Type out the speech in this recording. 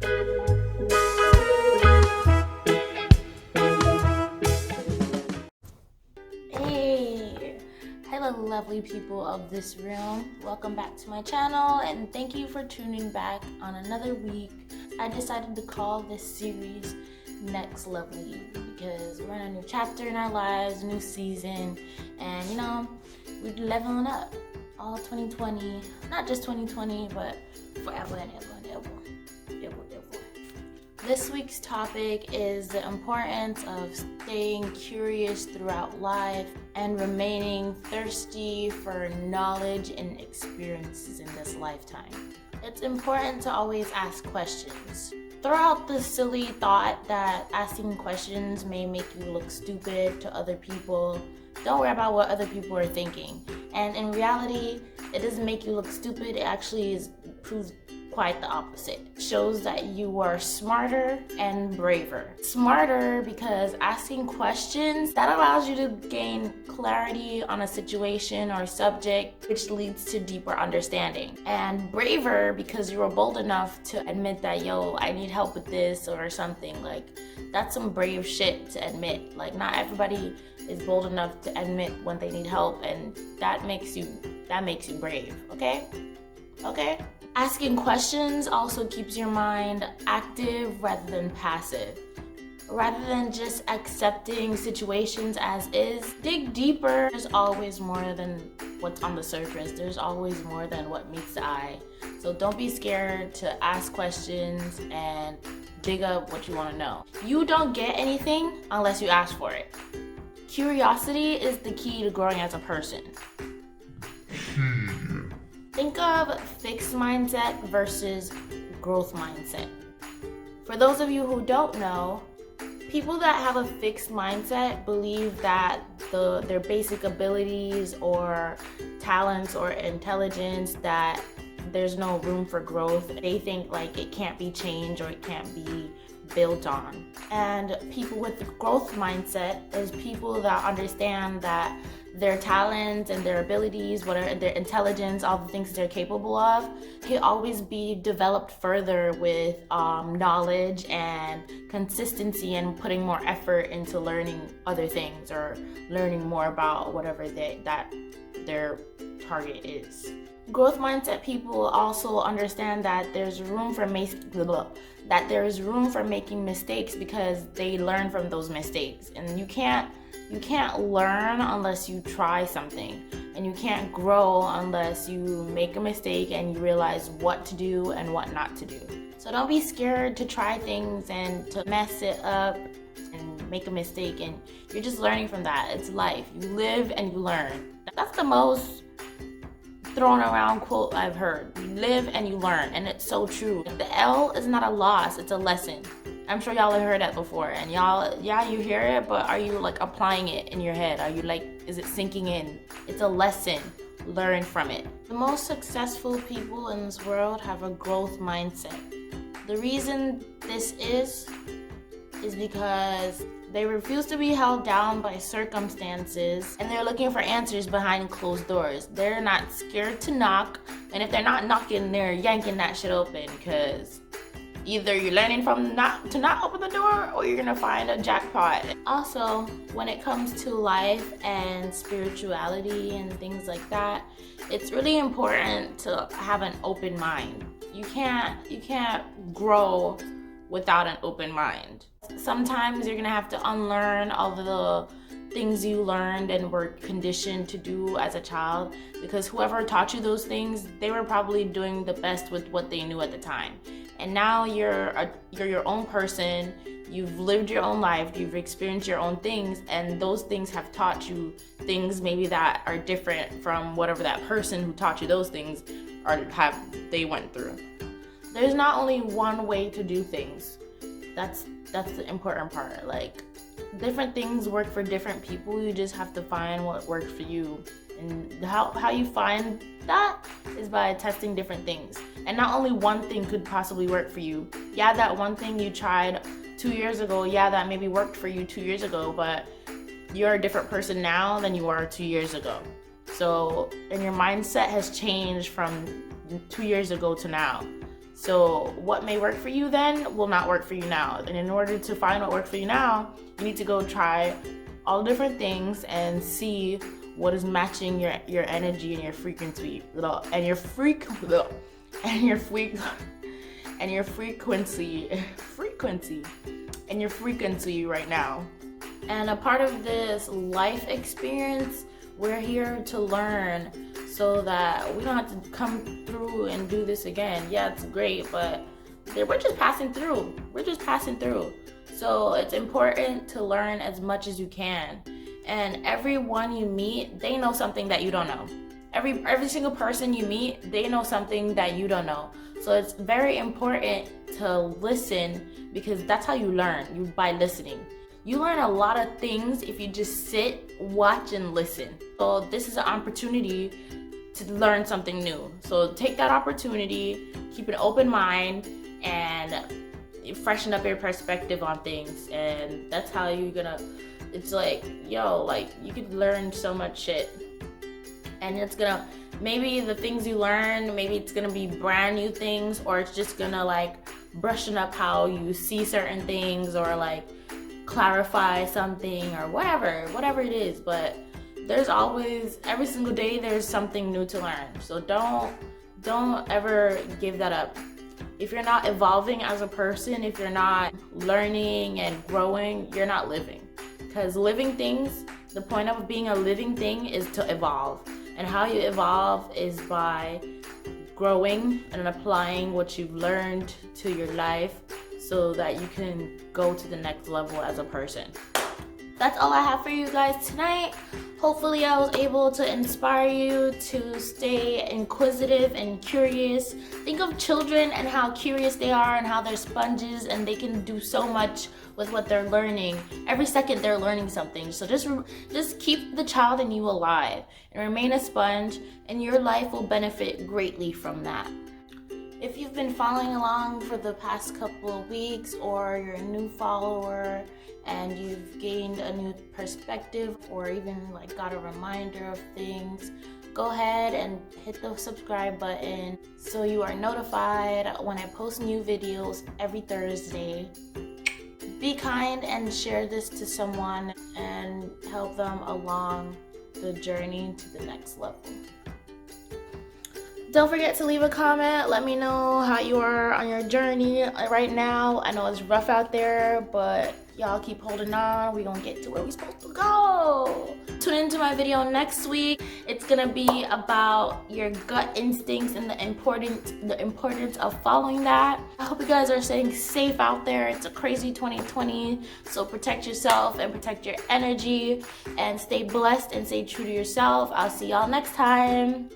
Hey, hello lovely people of this room. Welcome back to my channel and thank you for tuning back on another week. I decided to call this series Next Lovely because we're in a new chapter in our lives, new season, and we're leveling up all 2020, not just 2020, but forever and ever and ever. This week's topic is the importance of staying curious throughout life and remaining thirsty for knowledge and experiences in this lifetime. It's important to always ask questions. Throw out the silly thought that asking questions may make you look stupid to other people. Don't worry about what other people are thinking. And in reality, it doesn't make you look stupid. It actually proves quite the opposite. It shows that you are smarter and braver. Smarter because asking questions, that allows you to gain clarity on a situation or subject, which leads to deeper understanding. And braver because you were bold enough to admit that, yo, I need help with this or something. Like, that's some brave shit to admit. Like, not everybody is bold enough to admit when they need help, and that makes you brave, okay? Asking questions also keeps your mind active rather than passive. Rather than just accepting situations as is, dig deeper. There's always more than what's on the surface. There's always more than what meets the eye. So don't be scared to ask questions and dig up what you want to know. You don't get anything unless you ask for it. Curiosity is the key to growing as a person. Think of fixed mindset versus growth mindset. For those of you who don't know, people that have a fixed mindset believe that their basic abilities or talents or intelligence, that there's no room for growth. They think like it can't be changed or it can't be built on. And people with the growth mindset is people that understand that their talents and their abilities, whatever their intelligence, all the things they're capable of, can always be developed further with knowledge and consistency and putting more effort into learning other things or learning more about whatever that their target is. Growth mindset people also understand that there's room for making mistakes because they learn from those mistakes, and you can't learn unless you try something, and you can't grow unless you make a mistake and you realize what to do and what not to do. So don't be scared to try things and to mess it up and make a mistake, and you're just learning from that. It's life. You live and you learn. That's the most thrown around quote I've heard. You live and you learn, and it's so true. The L is not a loss, it's a lesson. I'm sure y'all have heard that before, and you hear it, but are you like applying it in your head? Are you like, is it sinking in? It's a lesson. Learn from it. The most successful people in this world have a growth mindset. The reason this is because they refuse to be held down by circumstances, and they're looking for answers behind closed doors. They're not scared to knock, and if they're not knocking, they're yanking that shit open, because either you're learning from not open the door, or you're gonna find a jackpot. Also, when it comes to life and spirituality and things like that, it's really important to have an open mind. You can't grow without an open mind. Sometimes you're gonna have to unlearn all the things you learned and were conditioned to do as a child, because whoever taught you those things, they were probably doing the best with what they knew at the time. And now you're your own person. You've lived your own life. You've experienced your own things, and those things have taught you things maybe that are different from whatever that person who taught you those things they went through. There's not only one way to do things. That's the important part. Like, different things work for different people. You just have to find what works for you. And how you find that is by testing different things. And not only one thing could possibly work for you. Yeah, that one thing you tried 2 years ago, yeah, that maybe worked for you 2 years ago, but you're a different person now than you were 2 years ago. So, and your mindset has changed from 2 years ago to now. So what may work for you then will not work for you now. And in order to find what works for you now, you need to go try all different things and see what is matching your energy and your frequency and your frequency right now. And a part of this life experience, we're here to learn so that we don't have to come through and do this again. Yeah, it's great, but we're just passing through. So it's important to learn as much as you can. And everyone you meet, they know something that you don't know. Every single person you meet, they know something that you don't know. So it's very important to listen, because that's how you learn, by listening. You learn a lot of things if you just sit, watch, and listen. So this is an opportunity to learn something new. So take that opportunity, keep an open mind, and freshen up your perspective on things. And that's how it's like, you could learn so much shit. And maybe the things you learn, maybe it's gonna be brand new things, or it's just gonna brushing up how you see certain things, or clarify something, or whatever it is. But there's always, every single day, there's something new to learn. So don't ever give that up. If you're not evolving as a person, if you're not learning and growing, you're not living. Because living things, the point of being a living thing is to evolve. And how you evolve is by growing and applying what you've learned to your life so that you can go to the next level as a person. That's all I have for you guys tonight. Hopefully I was able to inspire you to stay inquisitive and curious. Think of children and how curious they are and how they're sponges, and they can do so much with what they're learning. Every second they're learning something. So just keep the child in you alive and remain a sponge, and your life will benefit greatly from that. If you've been following along for the past couple of weeks, or you're a new follower and you've gained a new perspective, or even got a reminder of things, go ahead and hit the subscribe button so you are notified when I post new videos every Thursday. Be kind and share this to someone and help them along the journey to the next level. Don't forget to leave a comment. Let me know how you are on your journey right now. I know it's rough out there, but y'all keep holding on. We're gonna get to where we're supposed to go. Tune into my video next week. It's gonna be about your gut instincts and the importance of following that. I hope you guys are staying safe out there. It's a crazy 2020, so protect yourself and protect your energy, and stay blessed and stay true to yourself. I'll see y'all next time.